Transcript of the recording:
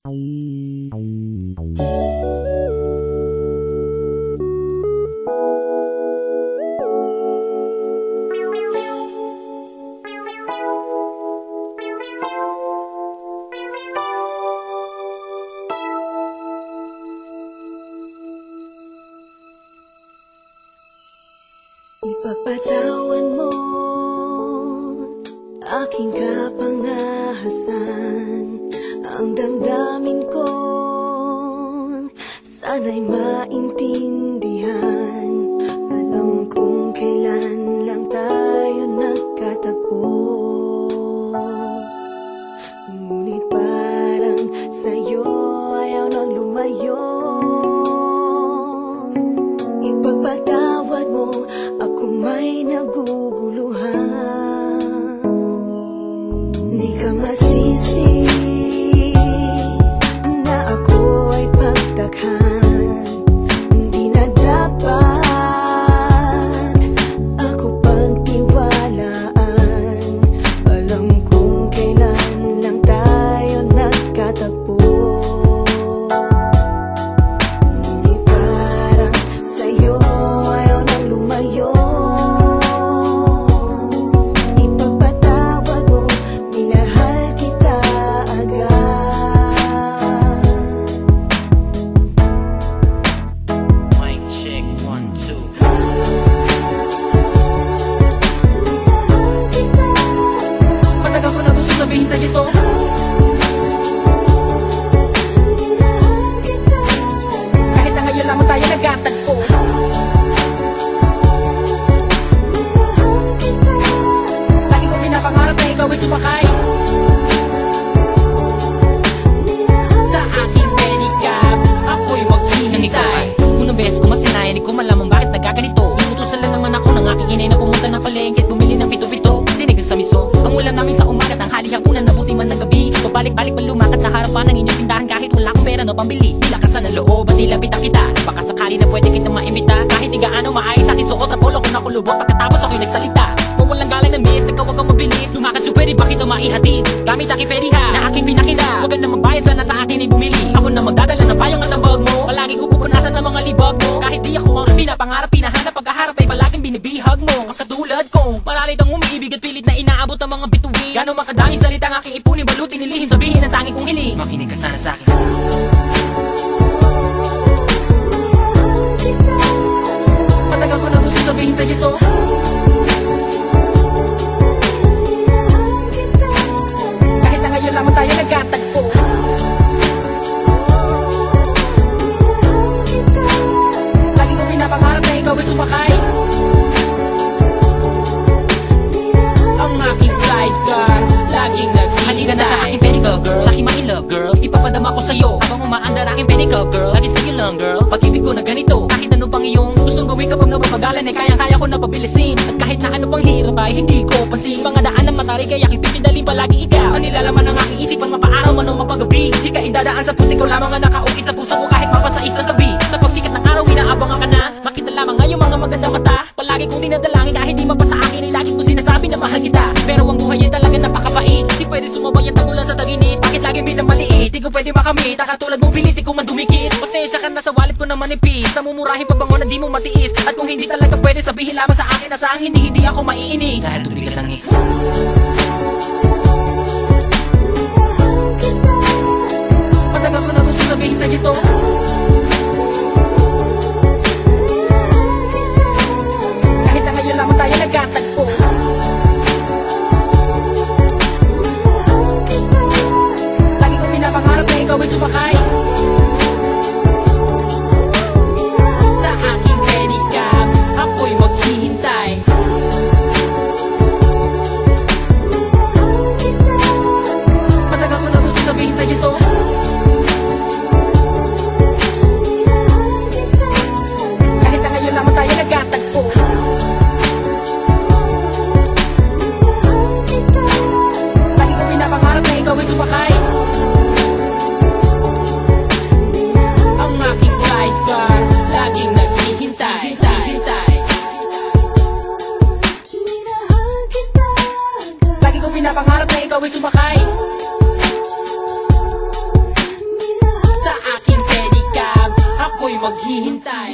Ipagpatawan mo aking kapangahasan, ang damdamin ko sana'y maintindihan. Alam kong kailan lang tayo nagkatagpo, ngunit parang sa'yo ayaw nang lumayo. Ipagpatawad mo, ako may naguguluhan. Di ka masisi na ako ay pagtakhan. Hindi na dapat ako pagtiwalaan. Alam kong kailan lang tayo nagkatagpo, ngunit parang sa'yo ayaw nang lumayo. Ipagpatawad mo, minahal kita agad. Mic check 1 2. Matagal ko na gusto sabihin sa'yo to. Kahit na ngayon lamang tayo nagkatagpo, lagi ko pinapangarap na ikaw ay sumakay sa aking pedicab. Ako'y maghihintay. Unang beses ko masinayan, di ko malaman bakit nagkaganito. Inutusan lang naman ako ng aking inay na pumunta ng palengke at bumili ng pito-pito, sinigang sa miso. Ang ulam namin sa umaga, tanghali, hapunan, nabuti man ng gabi. Pabalik-balik pa lumakad sa harapan ng inyong tindahan kahit wala akong pera na pambili. Nilakasan ng loob at nilapitan kita, baka sakali na pwede kitang maimbita. Kahit di gaano maayos aking suot at polo ko nakulubot, pagkatapos ako'y nagsalita. Kung walang galang na miss, ikaw wag kang mabilis. Lumakad so pwede ba kita maihatid gamit aking pediha na aking pinakita. Huwag ka na magbayad, sana sa akin ay bumili. Ako na magdadala ng payong at ng bag mo. Palagi ko pupunasan ng mga libag mo. Kahit di ako ang pinapangarap, pinahanap, pagkaharap ay palaging binibihag mo. Ang katulad kong malalit ang umiibig at pilit na inaabot ang mga bituin. Gano'ng makadami salita ang aking ipunin, balutin, nilihim, sabihin ang tanging kong hiling. Makinig ka sana sa akin. Matagal ko na gusto sabihin sa'yo to. Kahit na ngayon lamang tayo nagkatagpo, lagi ko pinapangarap na ikaw ay sumakay ang aking sidecar, laging naghihintay. Halika na sa aking pedicab girl, sa aking ma-in-love girl. Ipapadama ko sa'yo habang umaandar aking pedicab girl. Lagi sa'yo lang girl, pag-ibig ko na ganito. Kahit ano pang iyong gustong gawin kapag napapagalan, ay kaya-kaya ko na pabilisin. At kahit na ano pang hirap ay hindi ko pansin. Mga daan ng matarik kaya aking pipidalin palagi ikaw. Ang nilalaman ng aking isipan, mapaaraw man o mapagabi. Di ka idadaan sa puti ko lamang ang nakaukit sa puso ko kahit mapasa isang tabi. Sa pagsikat ng araw, inaabangan ka na. Makita lamang ngayong mga magandang mata. Palagi kong dinadalangin kahit di mapasa akin, ay lagi ko sinasabi na mahal kita. Pero ang buhay ay talaga napakabait. Di pwede sumabay ang tagulan sa taginit. Bakit lagi minamaliit? Di ko pwede makamit. Katulad mo pilit, di ko man dumikit. Pasensya ka na sa wallet ko na manipis. Sa mumurahin pagbango na di mo matiis. At kung hindi talaga pwede, sabihin lamang sa akin na sa ang hindi ako maiinis. Dahil tubig at langis. Matagal ko na gusto sabihin sa'yo to. Kahit na ngayon lamang tayo nagkatagpo, lagi ko pinapangarap na ikaw ay sumakay sa aking pedicab. Ako'y maghihintay. Matagal ko na gusto sabihin sa'yo to. Kahit na ngayon lamang tayo nagkatagpo, lagi ko pinapangarap na ikaw ay sumakay ako'y maghihintay.